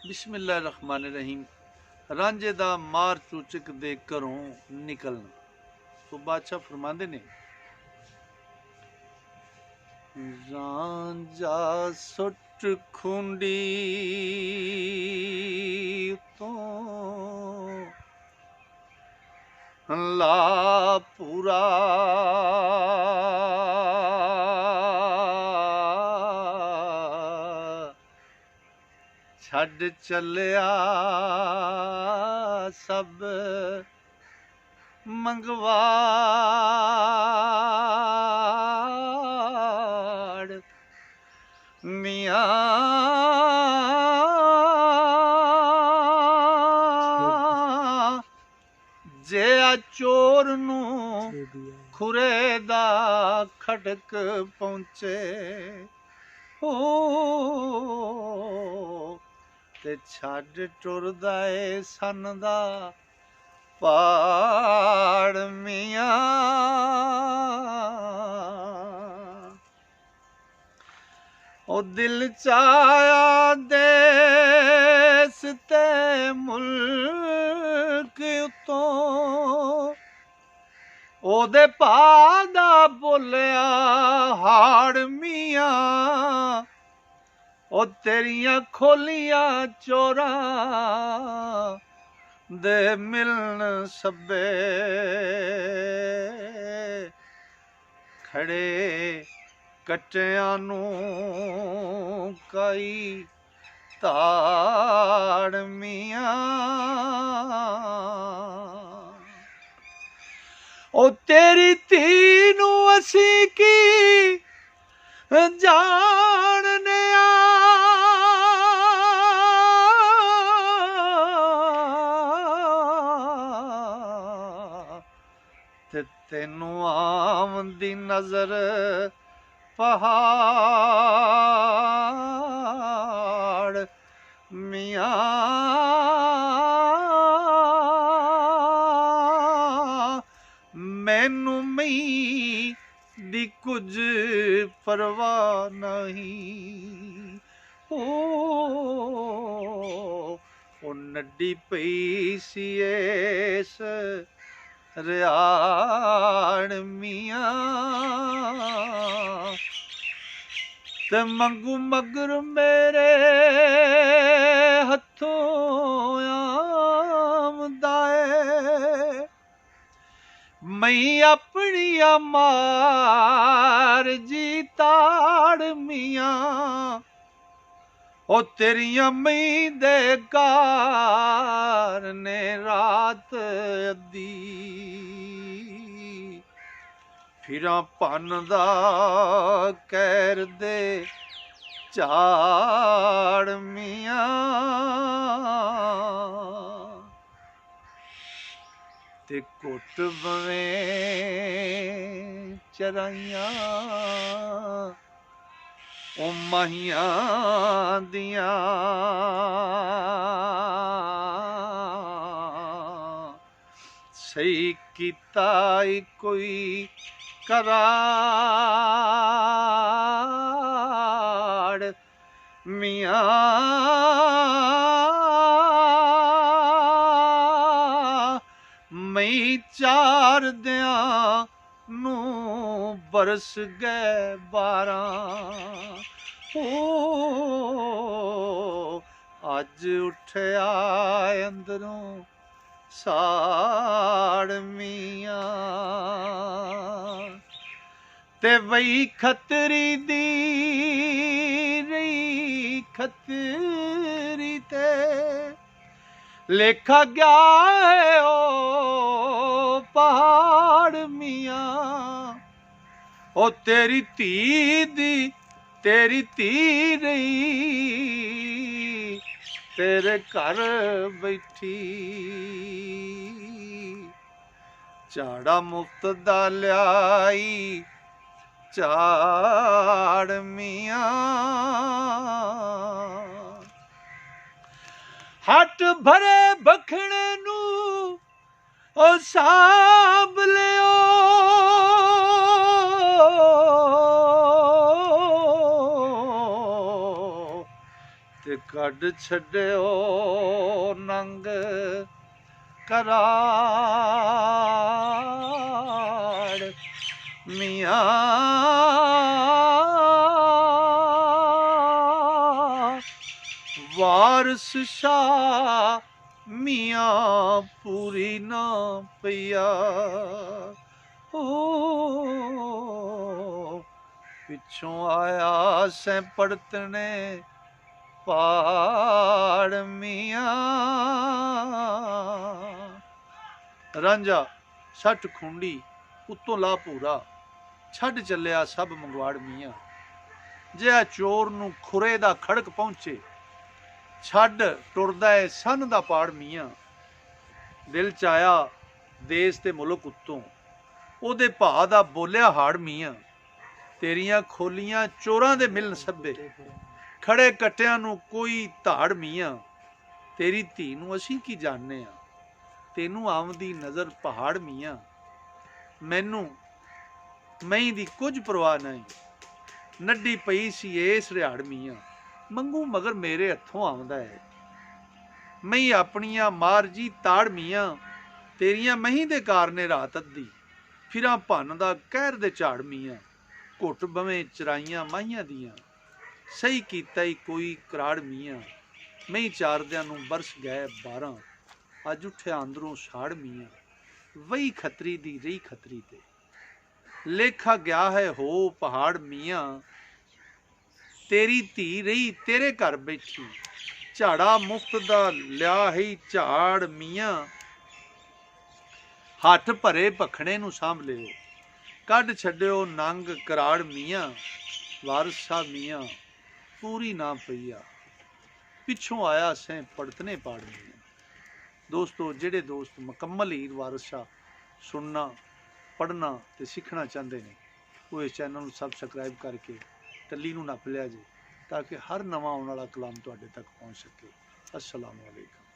बिस्मिल्लाहिर्रहमानिर्रहीम। रांझे दा मार चूचक दे घरों निकलना। तो बादशाह फरमांदे ने, रांझा सुट खुंडी तो ला पूरा ਛੱਡ ਚੱਲਿਆ ਸਭ ਮੰਗਵਾੜ ਮੀਆਂ ਜੇ ਆ ਚੋਰ ਨੂੰ ਖੁਰੇ ਦਾ ਖੜਕ ਪਹੁੰਚੇ ਹੋ ਤੇ ਛੱਡ ਟੁਰਦਾ ਏ ਸੰਨ ਦਾ ਪਾੜ ਮੀਆਂ ਉਹ ਦਿਲ ਚਾਇਆ ਦੇਸ ਤੇ ਮੁਲਕ ਉਤੋਂ ਉਹਦੇ ਭਾ ਦਾ ਬੋਲਿਆ ਹਾੜ ਮੀਆਂ ਉਹ ਤੇਰੀਆਂ ਖੋਲੀਆਂ ਚੋਰਾਂ ਦੇ ਮਿਲਣ ਸੱਬੇ ਖੜੇ ਕੱਟਿਆਂ ਨੂੰ ਕਈ ਤਾੜ ਮੀਆਂ ਉਹ ਤੇਰੀ ਧੀ ਨੂੰ ਅਸੀਂ ਕੀ ਜਾਣਨੇ ਆ ਤੇ ਤੈਨੂੰ ਆਮਦੀ ਨਜ਼ਰ ਪਹਾੜ ਮੀਆਂ ਮੈਨੂੰ ਮਈ ਦੀ ਕੁਝ ਪਰਵਾਹ ਨਹੀਂ ਉਹ ਨੱਡੀ ਪਈ ਸੀ ਏਸ ਰਿਆੜ ਮੀਆਂ ਤੇ ਮੰਗੂ ਮਗਰ ਮੇਰੇ ਹੱਥੋਂ ਆਮਦਾ ਏ ਮੈਂ ਆਪਣੀਆਂ ਮਾਰ ਜੀ ਤਾੜ ਮੀਆਂ ਉਹ ਤੇਰੀਆਂ ਮਈ ਦੇ ਘਰ ਨੇ ਰਾਤ ਅੱਧੀ ਫਿਰਾਂ ਭੰਨ ਦਾ ਕਹਿਰ ਦੇ ਝਾੜ ਮੀਆਂ ਤੇ ਘੁੱਟ ਬਵੇਂ ਚਰਾਈਆਂ ਉਹ ਮਾਹੀਆਂ ਦੀਆਂ ਸਹੀ ਕੀਤਾ ਈ ਕੋਈ ਕਰਾੜ ਮੀਆਂ ਮਈ ਚਾਰ ਦਿਆਂ ਨੂੰ ਬਰਸ ਗਏ 12 ਅੱਜ ਉੱਠਿਆ ਅੰਦਰੋਂ ਸਾੜ ਮੀਆਂ ਤੇ ਵਈ ਖਤਰੀ ਦੀ ਰਹੀ ਖਤਰੀ ਤੇ ਲੇਖਾ ਗਿਆ ਓ ਪਹਾੜ ਮੀਆਂ ਉਹ ਤੇਰੀ ਧੀ ਰਹੀ ਤੇਰੇ ਘਰ ਬੈਠੀ ਝਾੜਾ ਮੁਫਤ ਦਾ ਲਿਆਈ ਝਾੜ ਮੀਆਂ ਹੱਟ ਭਰੇ ਬਖਣੇ ਨੂੰ ਉਹ ਸਾਂਭ ਲਿਓ ਤੇ ਕੱਢ ਛੱਡਿਓ ਨੰਗ ਕਰਾੜ ਮੀਆਂ ਵਾਰਸ ਸ਼ਾਹ ਮੀਆਂ ਪੂਰੀ ਨਾ ਪਈਆ ਓ ਪਿੱਛੋਂ ਆਇਆ ਸੈਂ ਪੜਤਣੇ ਪਾੜ ਮੀਆਂ ਰਾਂਝਾ ਸੱਟ ਖੁੰਡੀ ਉੱਤੋਂ ਲਾ ਭੂਰਾ ਛੱਡ ਚੱਲਿਆ ਸਭ ਮੰਗਵਾੜ ਮੀਆਂ ਜਿਹਾ ਚੋਰ ਨੂੰ ਖੁਰੇ ਦਾ ਖੜਕ ਪਹੁੰਚੇ ਛੱਡ ਟੁਰਦਾ ਏ ਸੰਨ ਦਾ ਪਾੜ ਮੀਆਂ ਦਿਲ ਚ ਆਇਆ ਦੇਸ ਤੇ ਮੁਲਕ ਉੱਤੋਂ ਉਹਦੇ ਭਾ ਦਾ ਬੋਲਿਆ ਹਾੜ ਮੀਆਂ ਤੇਰੀਆਂ ਖੋਲੀਆਂ ਚੋਰਾਂ ਦੇ ਮਿਲਣ ਸੱਬੇ ਖੜੇ ਕੱਟਿਆਂ ਨੂੰ ਕੋਈ ਧਾੜ ਮੀਆਂ ਤੇਰੀ ਧੀ ਨੂੰ ਅਸੀਂ ਕੀ ਜਾਣਨੇ ਆ ਤੈਨੂੰ ਆਮਦੀ ਨਜ਼ਰ ਪਹਾੜ ਮੀਆਂ ਮੈਨੂੰ ਮਈ ਦੀ ਕੁਝ ਪਰਵਾਹ ਨਹੀਂ ਨੱਡੀ ਪਈ ਸੀ ਏਸ ਰਿਹਾੜ ਮੀਆਂ ਮੰਗੂ ਮਗਰ ਮੇਰੇ ਹੱਥੋਂ ਆਉਂਦਾ ਹੈ ਮਈ ਆਪਣੀਆਂ ਮਾਰ ਜੀ ਤਾੜ ਮੀਆਂ ਤੇਰੀਆਂ ਮਹੀਂ ਦੇ ਕਾਰਨੇ ਰਾਤ ਅੱਧੀ ਫਿਰਾਂ ਭੰਨ ਦਾ ਕਹਿਰ ਦੇ ਝਾੜ ਮੀਆਂ ਘੁੱਟ ਬਵੇਂ ਚਰਾਈਆਂ ਮਾਹੀਆਂ ਦੀਆਂ ਸਹੀ ਕੀਤਾ ਹੀ ਕੋਈ ਕਰਾੜ ਮੀਆਂ ਮਈ ਚਾਰਦਿਆਂ ਨੂੰ ਬਰਸ ਗਏ 12 ਅੱਜ ਉੱਠਿਆ ਅੰਦਰੋਂ ਸਾੜ ਮੀਆਂ ਵਹੀ ਖਤਰੀ ਦੀ ਰਹੀ ਖਤਰੀ ਤੇ ਲੇਖਾ ਗਿਆ ਹੈ ਹੋ ਪਹਾੜ ਮੀਆਂ ਤੇਰੀ ਧੀ ਰਹੀ ਤੇਰੇ ਘਰ ਬੈਠੀ ਝਾੜਾ ਮੁਫਤ ਦਾ ਲਿਆ ਹੀ ਝਾੜ ਮੀਆਂ ਹੱਥ ਭਰੇ ਭਖਣੇ ਨੂੰ ਸਾਂਭ ਲਿਓ ਕੱਢ ਛੱਡਿਓ ਨੰਗ ਕਰਾੜ ਮੀਆਂ ਵਾਰਸ ਸ਼ਾਹ ਮੀਆਂ ਪੂਰੀ ਨਾ ਪਈਆ ਪਿੱਛੋਂ ਆਇਆ ਸੈਂ ਪੜਤਨੇ ਪਾੜ ਮੀਆਂ ਦੋਸਤੋ ਜਿਹੜੇ ਦੋਸਤ ਮੁਕੰਮਲ ਹੀਰ ਵਾਰਸ ਸ਼ਾਹ ਸੁਣਨਾ ਪੜ੍ਹਨਾ ਤੇ ਸਿੱਖਣਾ ਚਾਹੁੰਦੇ ਨੇ ਉਹ ਇਸ ਚੈਨਲ ਨੂੰ ਸਬਸਕ੍ਰਾਈਬ ਕਰਕੇ ਟੱਲੀ ਨੂੰ ਨੱਪ ਲਿਆ ਜੇ ਤਾਂ ਕਿ ਹਰ ਨਵਾਂ ਆਉਣ ਵਾਲਾ ਕਲਾਮ ਤੁਹਾਡੇ ਤੱਕ ਪਹੁੰਚ ਸਕੇ। अस्सलाम वालेकुम।